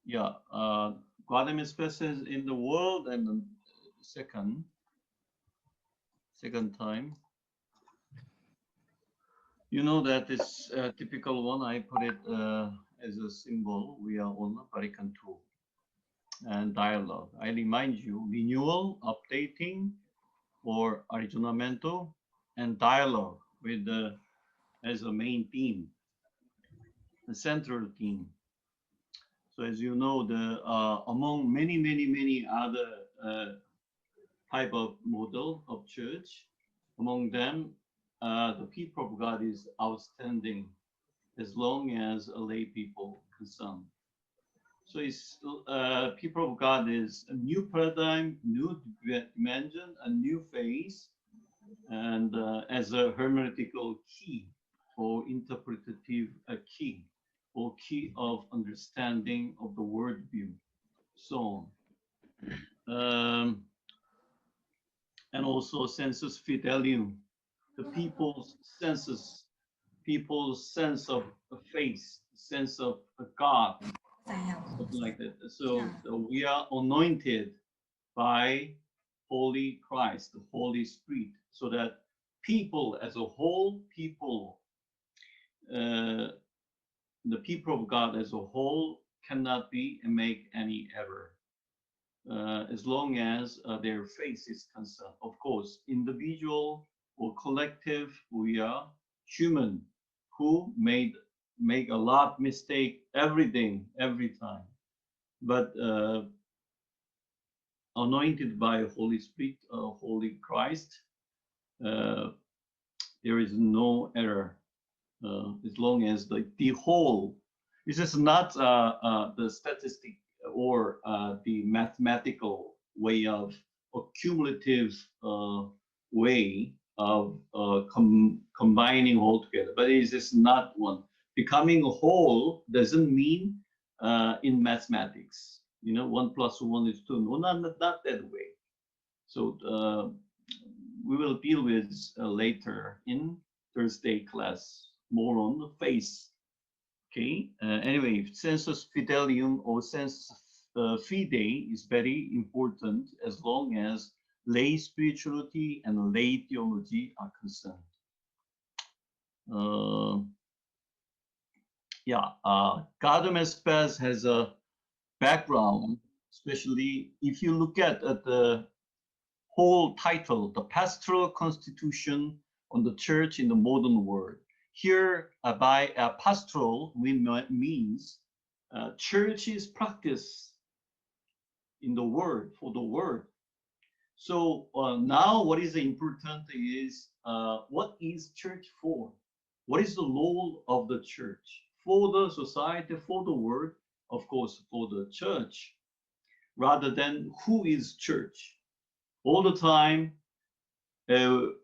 Yeah, Gaudium Spes is in the world, and the second time. You know that it's a typical one. I put it as a symbol. We are on Vatican II and dialogue. I remind you, renewal, updating, or aggiornamento, and dialogue with the as a main theme, the central theme. So as you know, the among many other type of model of church, among them, the people of God is outstanding as long as a lay people concerned. So it's people of God is a new paradigm, new dimension, a new phase, and as a hermeneutical key or interpretative key or key of understanding of the worldview. So and also sensus fidelium, the people's sense of faith, sense of God, something like that. So we are anointed by Holy Christ, the Holy Spirit, so that people as a whole, the people of God as a whole cannot be and make any error. As long as their faith is concerned. Of course, individual or collective, we are human who make a lot mistake every time. But anointed by Holy Spirit, Holy Christ, there is no error as long as the whole. This is not the statistic or the mathematical way of a cumulative way of combining all together, but it is not one. Becoming a whole doesn't mean in mathematics, 1 + 1 is 2. No, not that way. So we will deal with later in Thursday class more on the faith. Okay. Anyway, sensus fidelium or sensus fide is very important as long as lay spirituality and lay theology are concerned. Gaudium Spes has a background, especially if you look at the whole title, the Pastoral Constitution on the Church in the Modern World. Here, by pastoral, we means church's practice in the word, for the word. So now what is important is what is church for? What is the role of the church? For the society, for the world, of course, for the church, rather than who is church. All the time,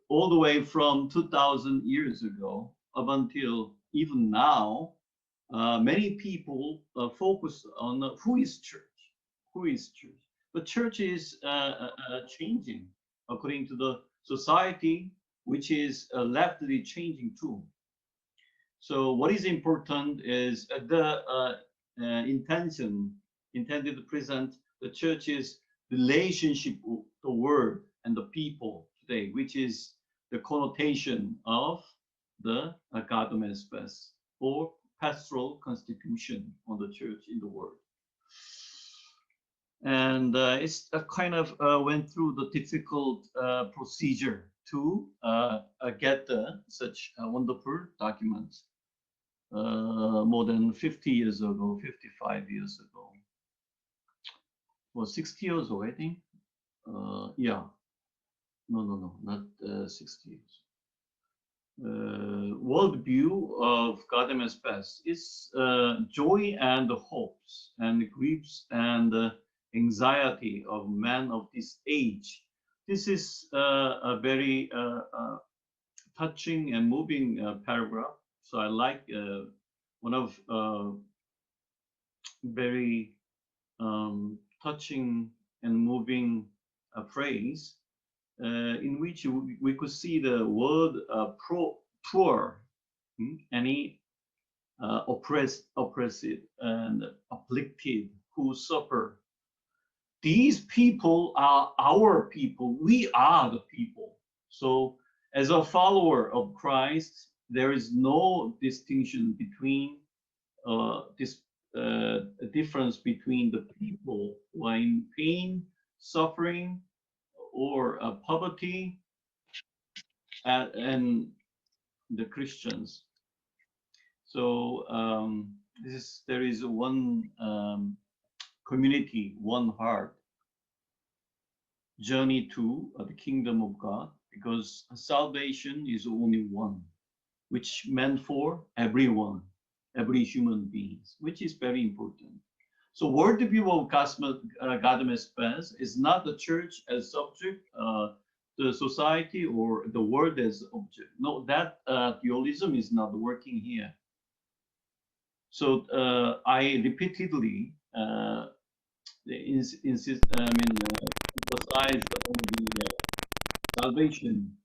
all the way from 2,000 years ago up until even now, many people focus on who is church. Who is church? The church is changing according to the society, which is rapidly changing too. So what is important is the intended to present the church's relationship with the world and the people today, which is the connotation of the Gaudium Spes or pastoral constitution on the church in the world. And it's kind of went through the difficult procedure to get such a wonderful document more than 50 years ago, 55 years ago. Well, 60 years ago, I think. Yeah. No, not 60 years. Worldview of Gaudium Spes is joy and hopes and griefs and anxiety of men of this age. This is a very touching and moving paragraph. So I like one of very touching and moving phrase in which we could see the word poor, any oppressed and afflicted, who suffer. These people are our people. We are the people. So, as a follower of Christ, there is no distinction between this difference between the people who are in pain, suffering, or poverty, and the Christians. So there is one community, one heart, journey to the kingdom of God, because salvation is only one, which meant for everyone, every human beings, which is very important. So worldview of Gaudium et Spes is not the church as subject, the society or the world as object. No, that dualism is not working here. So I repeatedly emphasized on the salvation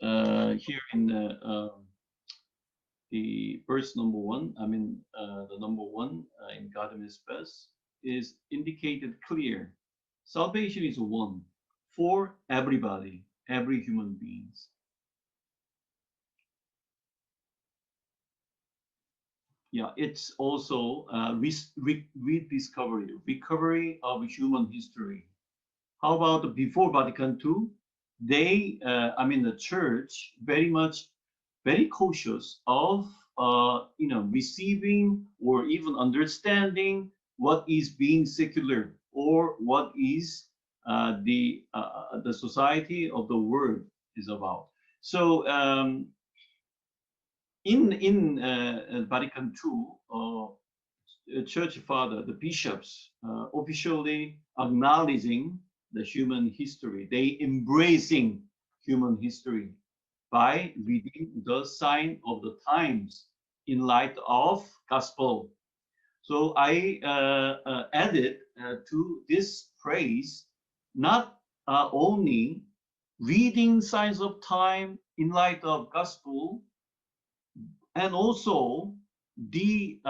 here in the verse number 1. The number 1 in Gaudium et Spes is indicated clear. Salvation is one for everybody, every human beings. Yeah, it's also rediscovery, recovery of human history. How about before Vatican II? They, the church, very cautious of, receiving or even understanding what is being secular or what is the society of the world is about. So in Vatican II, church father, the bishops, officially acknowledging the human history. They embracing human history by reading the sign of the times in light of gospel. So I added to this phrase, not only reading signs of time in light of gospel, and also the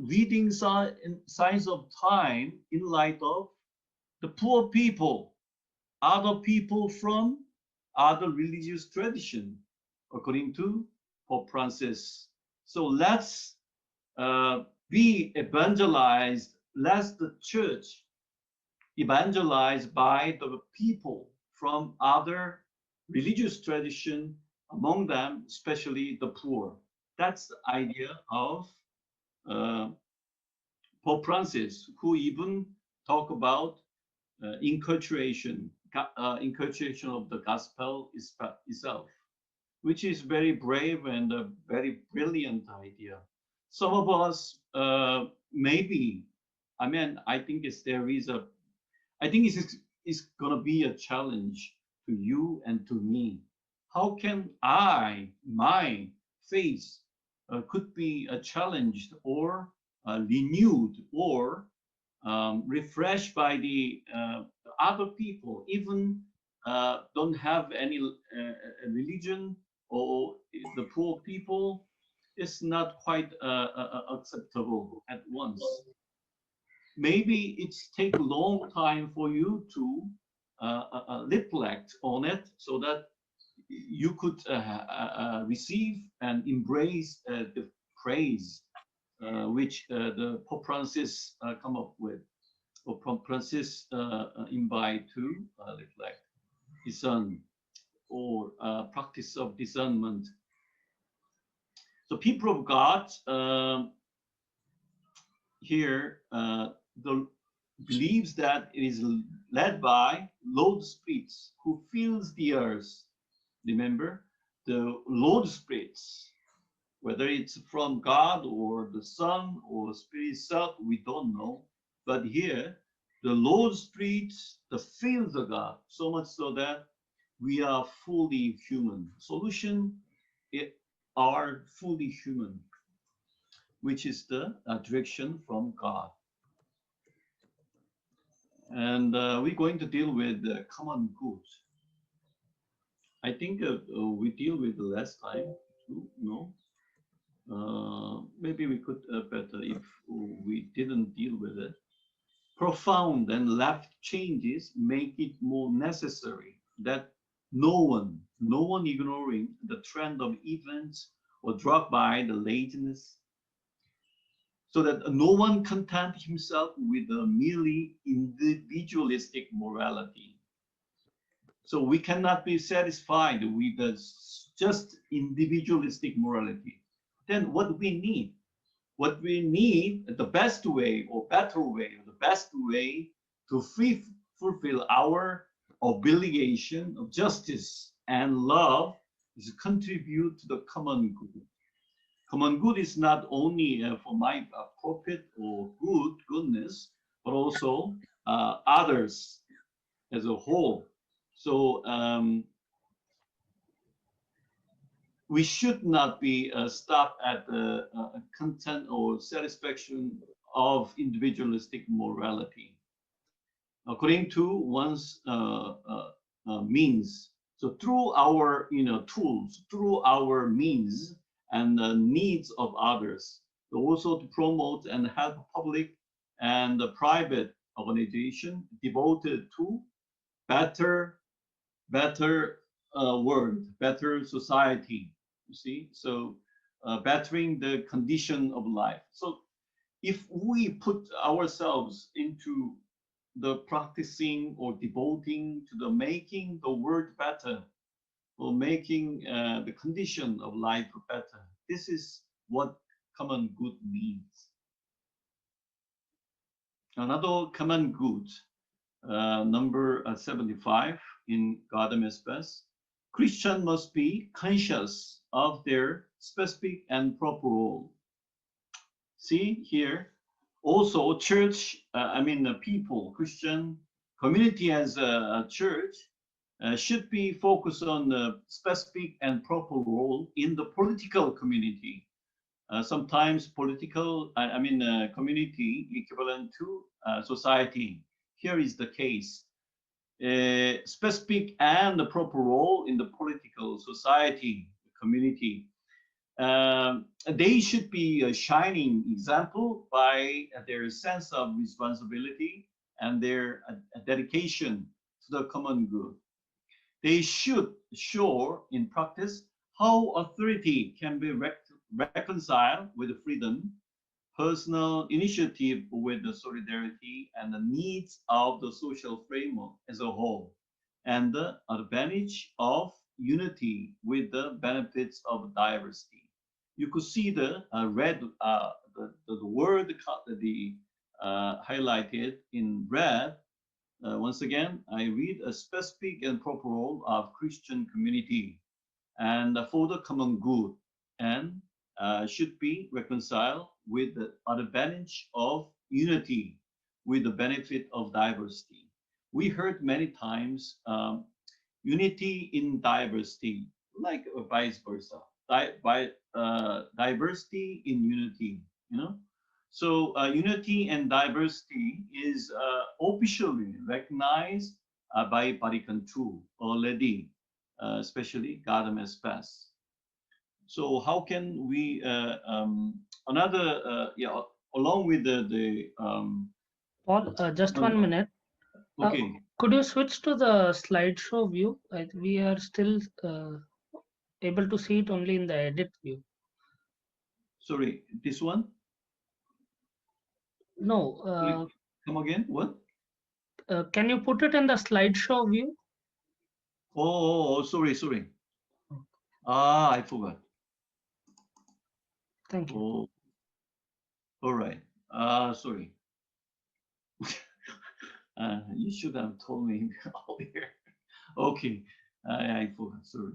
reading signs of time in light of the poor people, other people from other religious tradition, according to Pope Francis. So let's be evangelized, let the church evangelized by the people from other religious tradition, among them especially the poor. That's the idea of Pope Francis, who even talk about inculturation of the gospel itself, which is very brave and a very brilliant idea. Some of us maybe, I think it's gonna be a challenge to you and to me. How can my faith could be challenged or renewed or refreshed by the other people, even don't have any religion, or the poor people? Is not quite acceptable at once. Maybe it's take a long time for you to reflect on it, so that you could receive and embrace the praise which the Pope Francis come up with, or Pope Francis invite to reflect, discern, or practice of discernment. So people of God here believes that it is led by Lord Spirits who fills the earth. Remember, the Lord Spirits, whether it's from God or the Son or Spirit itself, we don't know. But here, the Lord Spirit, the fills of God, so much so that we are fully human. Solution, are fully human, which is the direction from God. And we're going to deal with the common good. I think we deal with the last time too, no? Maybe we could better if we didn't deal with it. profound and left changes make it more necessary that no one ignoring the trend of events or dropped by the laziness, so that no one content himself with a merely individualistic morality. So we cannot be satisfied with just individualistic morality. Then what we need? What we need, the best way or better way, or the best way to fulfill our obligation of justice and love is to contribute to the common good. Common good is not only for my profit or goodness, but also others as a whole. So we should not be stopped at the content or satisfaction of individualistic morality according to one's means. So through our tools, through our means and the needs of others, also to promote and help public and the private organization devoted to better world, better society. You see, so bettering the condition of life. So if we put ourselves into the practicing or devoting to the making the world better, or making the condition of life better, this is what common good means. Another common good, number 75 in Gaudium and Spes. Christian must be conscious of their specific and proper role. See here, also church, people, Christian community as a church should be focused on the specific and proper role in the political community. Sometimes political, community equivalent to society. Here is the case. Specific and the proper role in the political society, community. They should be a shining example by their sense of responsibility and their dedication to the common good. They should show in practice how authority can be reconciled with freedom, personal initiative with the solidarity and the needs of the social framework as a whole, and the advantage of unity with the benefits of diversity. You could see the red, the word highlighted in red. Once again, I read a specific and proper role of Christian community and for the common good, and should be reconciled with the advantage of unity with the benefit of diversity. We heard many times unity in diversity, like vice versa, diversity in unity, So unity and diversity is officially recognized by Vatican II already, especially Gaudium and Spes. So how can we along with the Paul, just 1 minute. okay, Could you switch to the slideshow view? We are still able to see it only in the edit view. sorry, this one? No. Come again? What? Can you put it in the slideshow view? Oh, sorry. Ah, I forgot. Thank you. Oh, all right. Sorry. You should have told me earlier. Okay, I forgot. Sorry.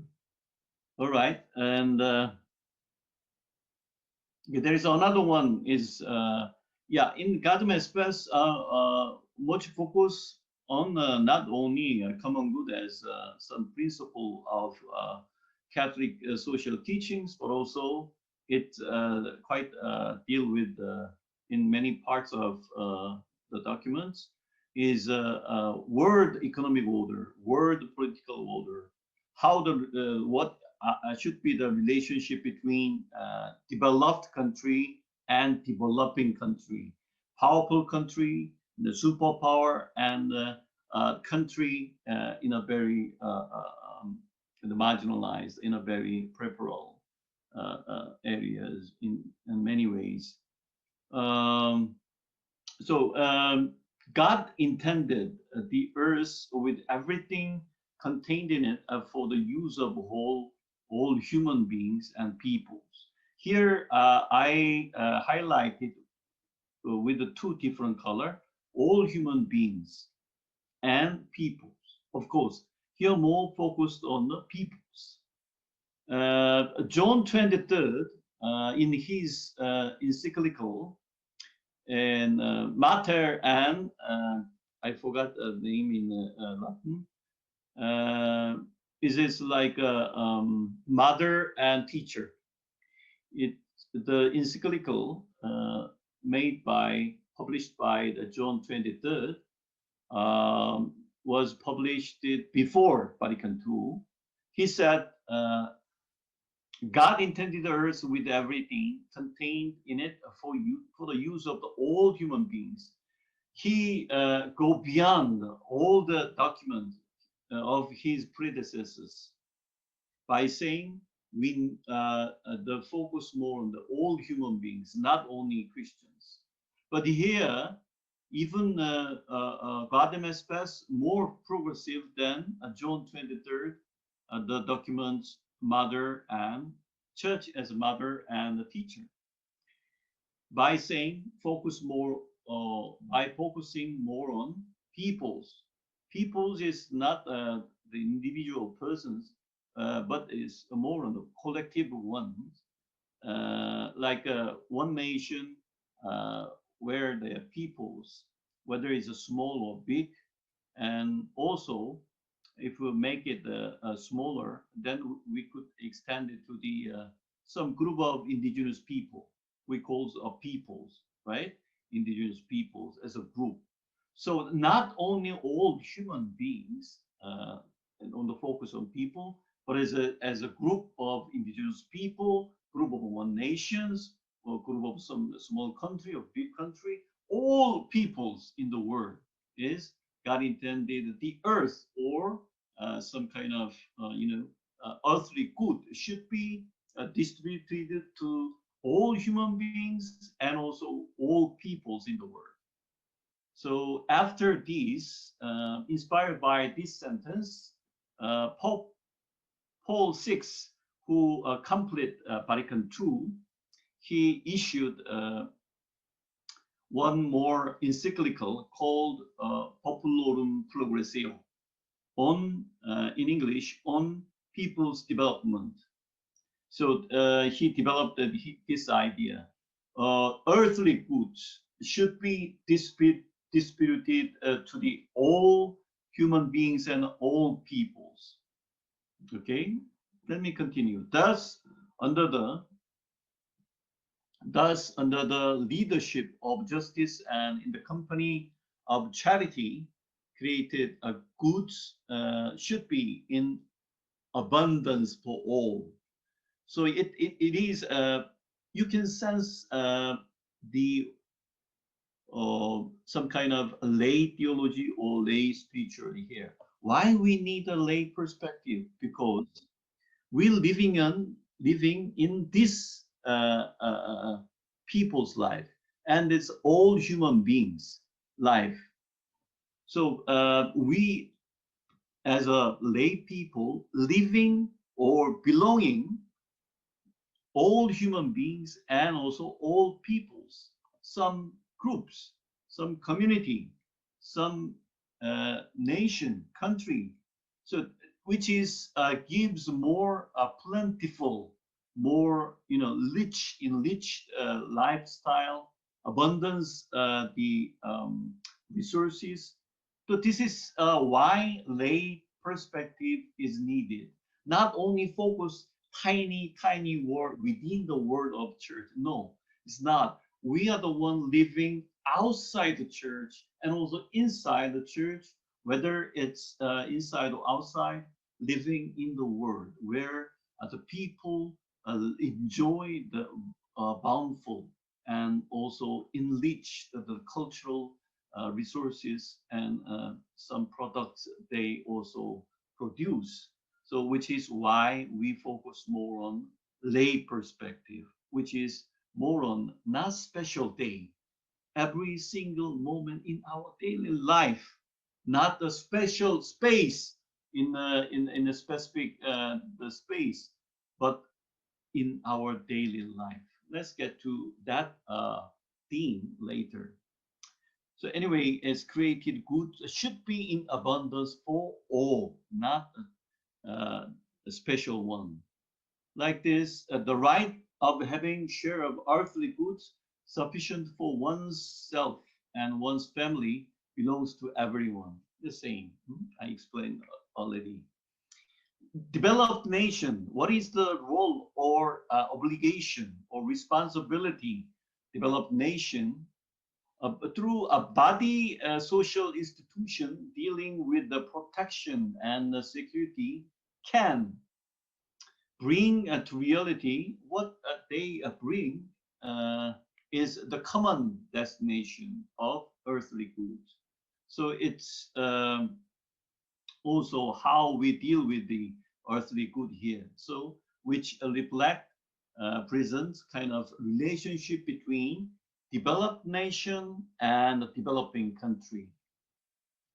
All right, and there is another one. Is in Gaudium and Spes, much focus on not only common good as some principle of Catholic social teachings, but also it quite deal with in many parts of the documents is world economic order, world political order, how the what should be the relationship between developed country and developing country, powerful country the superpower and country in a very marginalized, in a very peripheral areas in many ways. Um, so God intended the earth with everything contained in it for the use of all human beings and peoples. Here I highlighted with the two different color, all human beings and peoples. Of course, here more focused on the peoples. John 23rd, in his encyclical, and Mater and I forgot the name in Latin. Is it like mother and teacher? It the encyclical published by the John 23rd was published before Vatican II. He said God intended the earth with everything contained in it for the use of all human beings. He go beyond all the documents of his predecessors by saying we the focus more on the all human beings, not only Christians. But here, even Gaudium and Spes more progressive than John 23rd, the documents mother and church as mother and the teacher. By saying by focusing more on peoples. Peoples is not the individual persons, but is more on the collective ones, like one nation where there are peoples, whether it's a small or big, and also if we make it smaller, then we could extend it to the some group of indigenous people. We call peoples, right? Indigenous peoples as a group. So not only all human beings, and on the focus on people, but as a group of indigenous people, group of one nations, or group of some small country or big country, all peoples in the world is God intended the earth or some kind of earthly good should be distributed to all human beings and also all peoples in the world. So after this, inspired by this sentence, Pope Paul VI, who completed Vatican II, he issued one more encyclical called Populorum Progressio, on in English, on people's development. So he developed this idea. Earthly goods should be distributed to the all human beings and all peoples. Okay, let me continue. Thus, under the leadership of justice and in the company of charity, created goods should be in abundance for all. So it is, you can sense the some kind of lay theology or lay spirituality here. Why we need a lay perspective? Because we're living in this people's life, and it's all human beings' life. So we, as a lay people, living or belonging all human beings and also all peoples, some groups, some community, some nation, country. So which is gives more plentiful, more enriched lifestyle, abundance, the resources. So this is why lay perspective is needed. Not only focus tiny word within the word of church. No, it's not. We are the one living outside the church and also inside the church, whether it's inside or outside, living in the world where the people enjoy the bountiful and also enrich the cultural resources and some products they also produce. So, which is why we focus more on lay perspective, which is more on not special day, every single moment in our daily life, not a special space in a specific the space, but in our daily life. Let's get to that theme later. So anyway, as created goods should be in abundance for all, not a special one. Like this, the right of having share of earthly goods sufficient for oneself and one's family belongs to everyone. The same. I explained already. Developed nation, what is the role or obligation or responsibility? Developed nation through a body social institution dealing with the protection and the security can bring to reality what they bring is the common destination of earthly goods. So it's also how we deal with the earthly good here. So which reflect present kind of relationship between developed nation and developing country.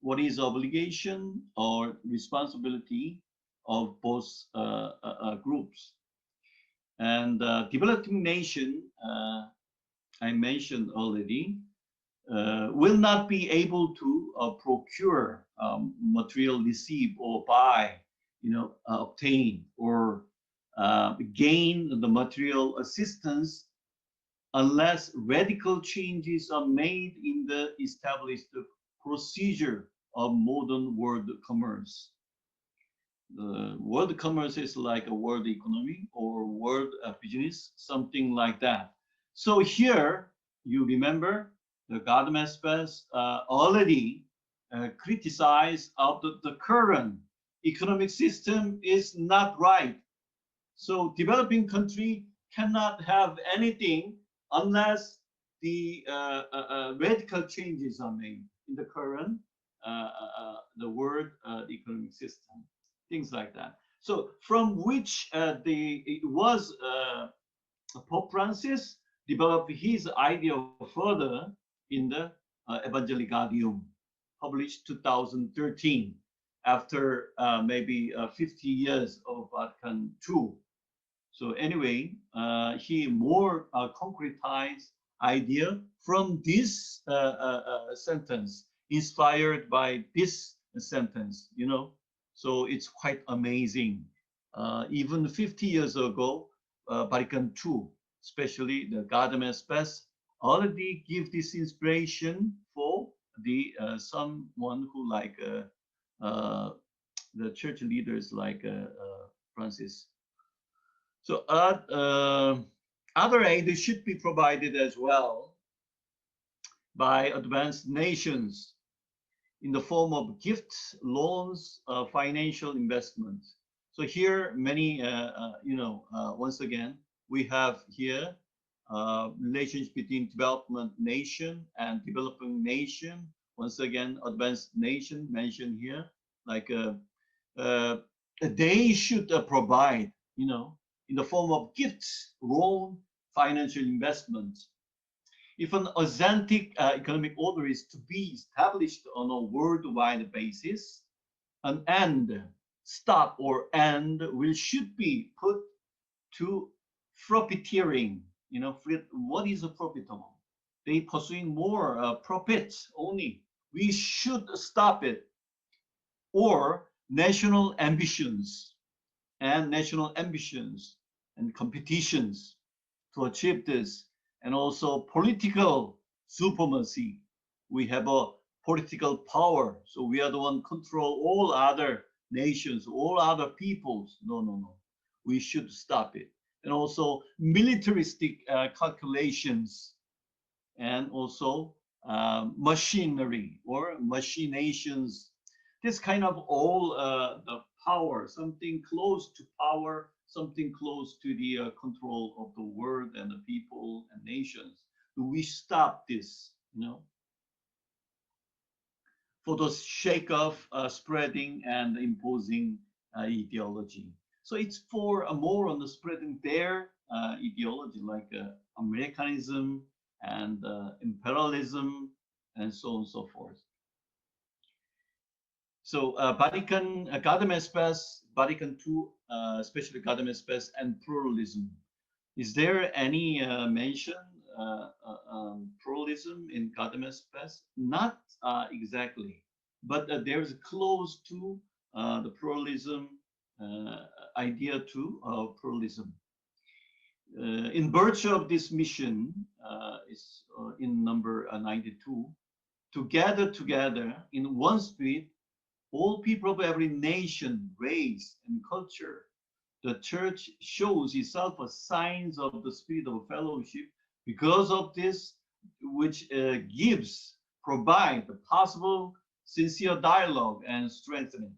What is obligation or responsibility of both groups? And developing nation, I mentioned already, will not be able to procure material, receive or buy, obtain or gain the material assistance unless radical changes are made in the established procedure of modern world commerce. The world commerce is like a world economy or world business, something like that. So here, you remember the Gaudium Spes already criticized of the current economic system is not right. So developing country cannot have anything unless the radical changes are made in the current the world economic system, things like that. So from which it was Pope Francis developed his idea further in the Evangelii Gaudium, published 2013, after maybe 50 years of Vatican II. So anyway, he more concretized idea from this sentence, inspired by this sentence, So it's quite amazing. Even 50 years ago, Vatican II, especially the Gaudium Spes, already give this inspiration for the someone who like the church leaders like Francis. So other aid should be provided as well by advanced nations in the form of gifts, loans, financial investments. So here, many, once again, we have here relations between development nation and developing nation. Once again, advanced nation mentioned here, like they should provide, in the form of gifts, loan, financial investments. If an authentic economic order is to be established on a worldwide basis, an end, stop or end should be put to profiteering. What is a profitable? They pursuing more profits only. We should stop it. Or national ambitions and competitions to achieve this, and also political supremacy. We have a political power, so we are the one control all other nations, all other peoples. No. We should stop it. And also militaristic calculations, and also machinery or machinations. This kind of all the power, something close to power, something close to the control of the world and the people and nations. Do we stop this? for the sake of spreading and imposing ideology. So it's for more on the spreading their ideology, like Americanism and imperialism and so on and so forth. So Gaudium Spes, Vatican II, especially Gaudium Spes and pluralism. Is there any mention pluralism in Gaudium Spes? Not exactly, but there's close to the pluralism idea too of pluralism. In virtue of this mission, is in number 92, to gather together in one spirit all people of every nation, race, and culture. The church shows itself as signs of the spirit of fellowship because of this, which provide the possible sincere dialogue and strengthening.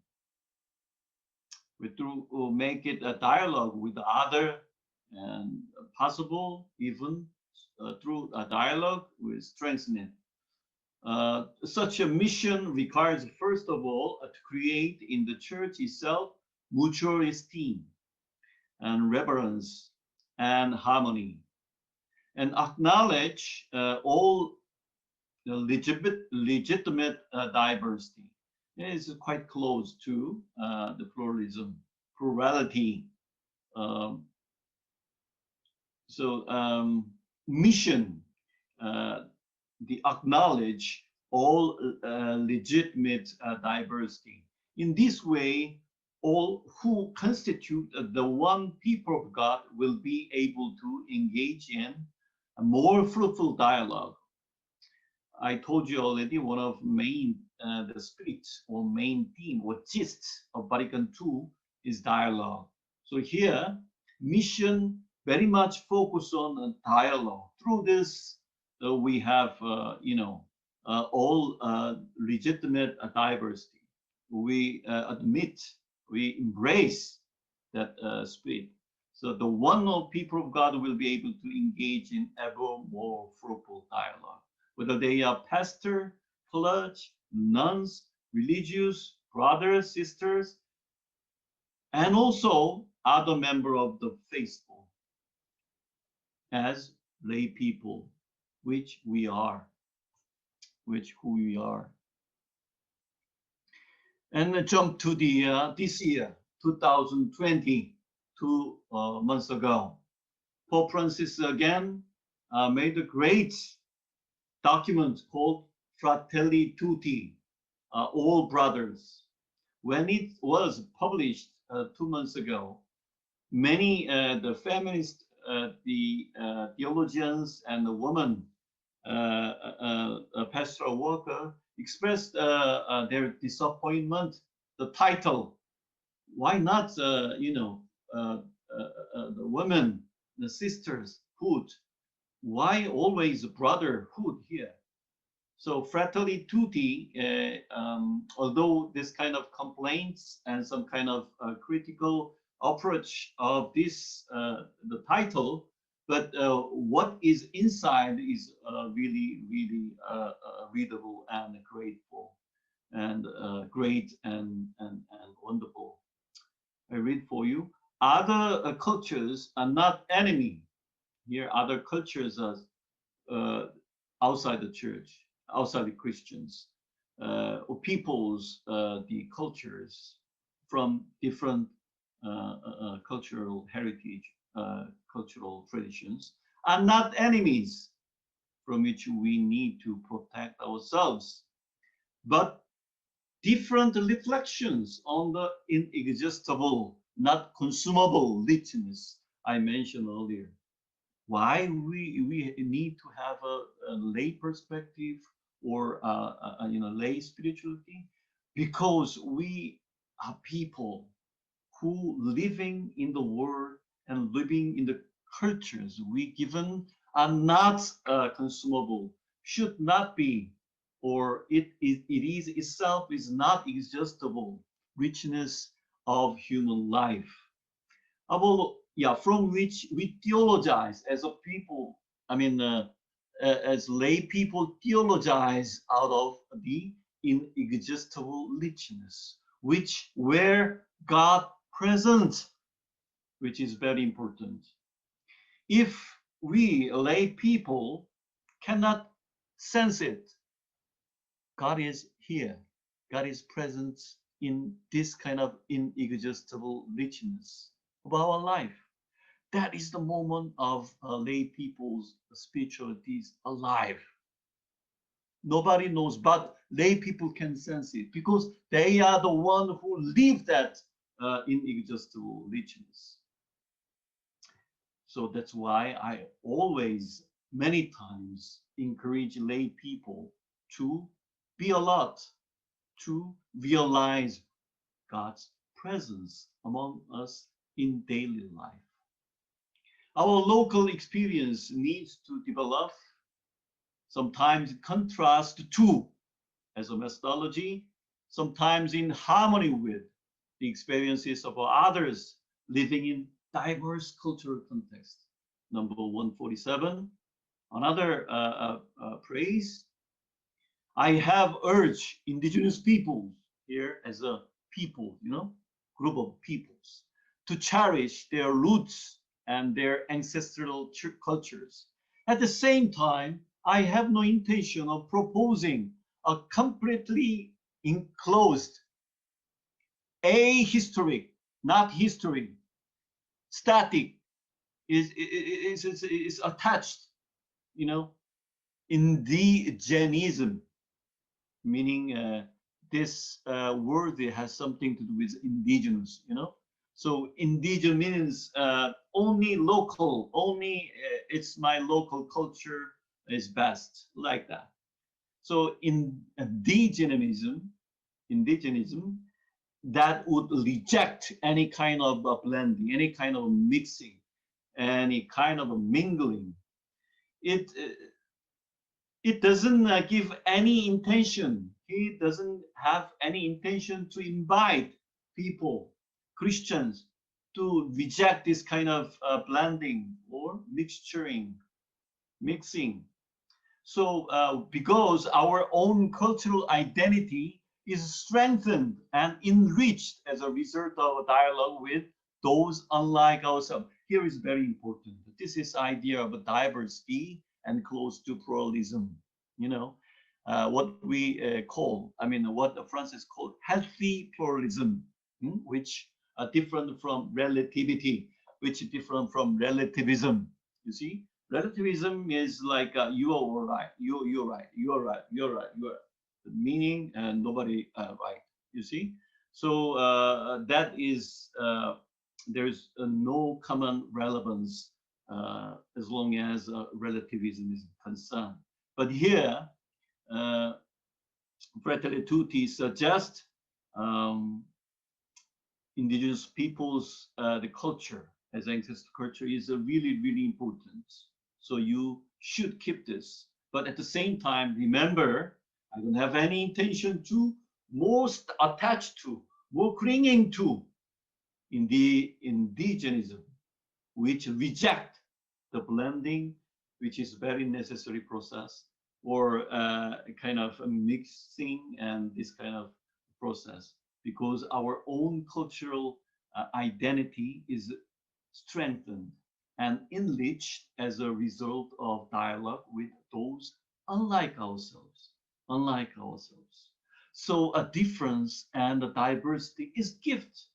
We to make it a dialogue with the other, and possible even through a dialogue with strengthening. Such a mission requires, first of all, to create in the church itself mutual esteem and reverence and harmony, and acknowledge all the legitimate diversity. It is quite close to the pluralism, plurality. Mission, the acknowledge all legitimate diversity. In this way, all who constitute the one people of God will be able to engage in a more fruitful dialogue. I told you already, one of the spirit or main theme or gist of Vatican II is dialogue. So here, mission very much focus on dialogue. Through this, we have, all legitimate diversity. We admit, we embrace that spirit. So the one of people of God will be able to engage in ever more fruitful dialogue, whether they are pastor, clergy, nuns, religious, brothers, sisters, and also other member of the faithful, as lay people, which we are, who we are. And jump to the this year, 2020, 2 months ago. Pope Francis again made a great document called Fratelli Tutti, all brothers. When it was published 2 months ago, many the feminists, the theologians, and the women pastoral worker expressed their disappointment. The title, why not, the women, the sisters, hood? Why always brotherhood here? So Fratelli Tutti, although this kind of complaints and some kind of critical approach of this, the title, but what is inside is really, really readable and grateful and great and wonderful. I read for you. Other cultures are not enemy. Here, other cultures are outside the church, outside the Christians, or peoples, the cultures from different cultural heritage, cultural traditions, are not enemies from which we need to protect ourselves, but different reflections on the inexhaustible, not consumable richness I mentioned earlier. Why we need to have a lay perspective or lay spirituality? Because we are people who living in the world and living in the cultures we given are not consumable, should not be, or it is itself is not exhaustible richness of human life. From which we theologize as a people. I mean, as lay people theologize out of the inexhaustible richness, where God present, which is very important. If we lay people cannot sense it, God is here. God is present in this kind of inexhaustible richness of our life. That is the moment of lay people's spirituality is alive. Nobody knows, but lay people can sense it because they are the one who live that inexhaustible richness. So that's why I always, many times, encourage lay people to be alert, to realize God's presence among us in daily life. Our local experience needs to develop, sometimes contrast to, as a methodology, sometimes in harmony with the experiences of others living in diverse cultural contexts. Number 147, another praise. I have urged indigenous peoples here as a people, group of peoples, to cherish their roots and their ancestral cultures. At the same time, I have no intention of proposing a completely enclosed, ahistoric, not history, static, is attached, indigenism, meaning this word has something to do with indigenous, So indigenous means only local, only it's my local culture is best, like that. So in indigenism, that would reject any kind of blending, any kind of mixing, any kind of mingling. It doesn't give any intention. He doesn't have any intention to invite people, Christians, to reject this kind of blending or mixing. So because our own cultural identity is strengthened and enriched as a result of a dialogue with those unlike ourselves. Here is very important. This is idea of a diversity and close to pluralism. What we call, what Francis called healthy pluralism, which are different from relativity, which is different from relativism. You see, relativism is like you are all right, you're right, you're right, you're right, you're right. The meaning and nobody right. You see, so that is there's no common relevance as long as relativism is concerned. But here, Fratelli Tutti suggests indigenous peoples, the culture as ancestral culture is really, really important. So you should keep this. But at the same time, remember, I don't have any intention to most attached to, more clinging to in the indigenism, which reject the blending, which is very necessary process, or kind of a mixing and this kind of process, because our own cultural identity is strengthened and enriched as a result of dialogue with those unlike ourselves, So a difference and a diversity is gift,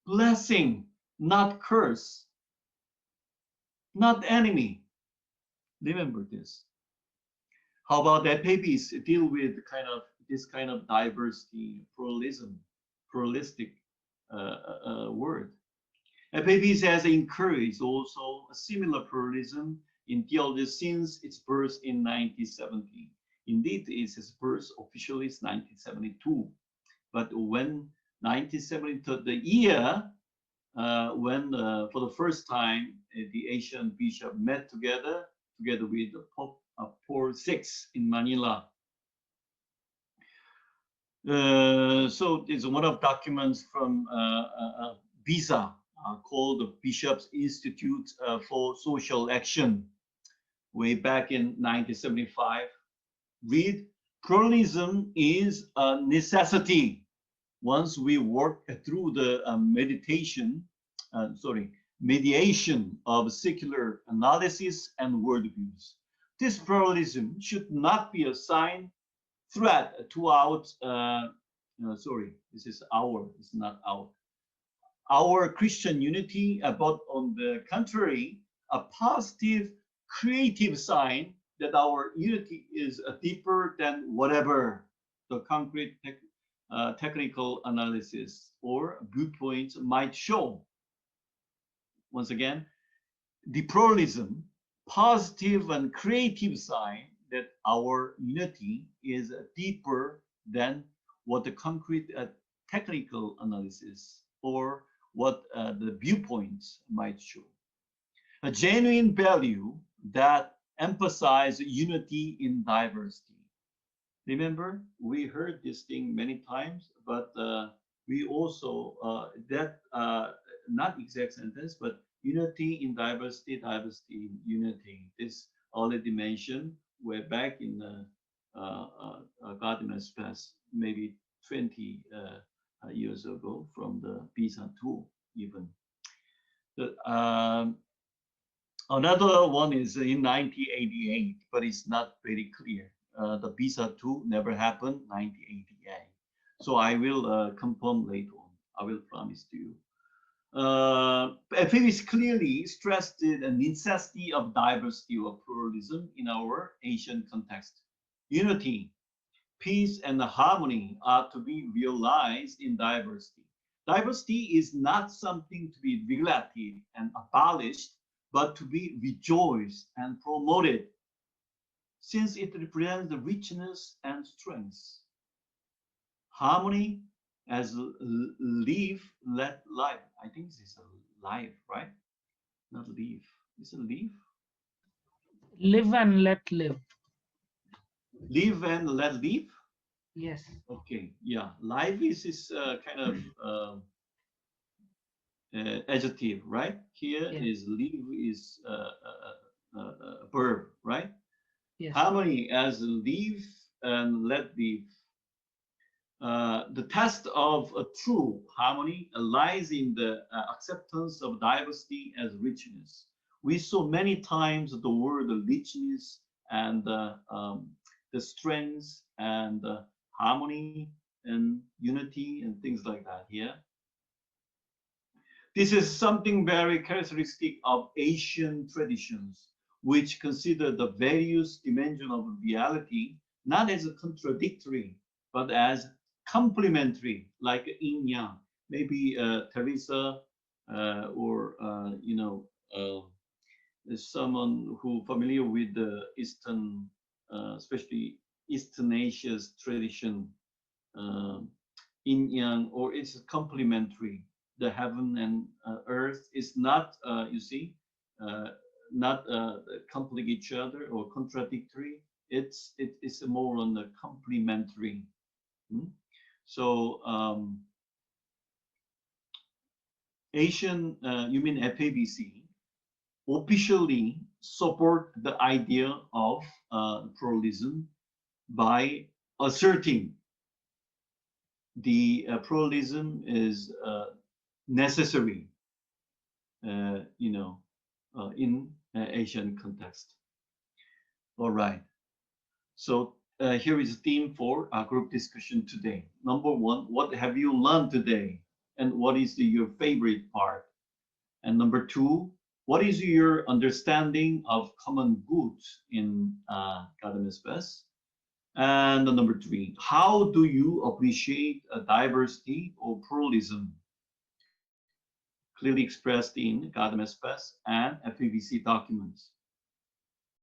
blessing, not curse, not enemy. Remember this. How about FABs deal with this kind of diversity, pluralistic word? FABs has encouraged also a similar pluralism in theology since its birth in 1970. Indeed, its birth officially is 1972. But when 1972, the year when for the first time the Asian bishop met together with Pope Paul VI in Manila. So it's one of documents from Visa called the Bishops' Institute for Social Action, way back in 1975. Read Pluralism is a necessity once we work through the mediation of secular analysis and worldviews. This pluralism should not be a sign threat to this is our, it's not our Christian unity, but on the contrary, a positive, creative sign that our unity is deeper than whatever the concrete technical analysis or viewpoints might show. Once again, the pluralism, positive and creative sign that our unity is deeper than what the concrete technical analysis or what the viewpoints might show. A genuine value that emphasizes unity in diversity. Remember, we heard this thing many times, but we also, not exact sentence, but unity in diversity, diversity in unity. This already mentioned way back in the Gaudium and Spes, maybe 20 years ago from the PISA 2 even. Another one is in 1988, but it's not very clear. The PISA 2 never happened 1988. So I will confirm later on. I will promise to you. FABC clearly stressed the necessity of diversity or pluralism in our Asian context. Unity, peace, and harmony are to be realized in diversity. Diversity is not something to be neglected and abolished, but to be rejoiced and promoted, since it represents the richness and strength. Harmony as live, let life. I think this is a life, right? Not live. Is it live? Live and let live. Live and let live? Yes. Okay, yeah. Life is kind of adjective, right? Here is live is a verb, right? Yes. Harmony as live and let live. The test of a true harmony lies in the acceptance of diversity as richness. We saw many times the word richness and the strength and harmony and unity and things like that here. This is something very characteristic of Asian traditions, which consider the various dimensions of reality not as contradictory, but as complementary, like yin yang. Maybe Teresa or someone who familiar with the Eastern, especially Eastern Asia's tradition, yin yang, or it's complementary. The heaven and earth is not, not conflict each other or contradictory. It's more on the complementary. So Asian, you mean FABC, officially support the idea of pluralism by asserting the pluralism is necessary, in Asian context. All right. So here is a theme for our group discussion today. Number one, what have you learned today? And what is your favorite part? And number two, what is your understanding of common goods in Gaudium and Spes? And number three, how do you appreciate diversity or pluralism clearly expressed in Gaudium and Spes and FABC documents?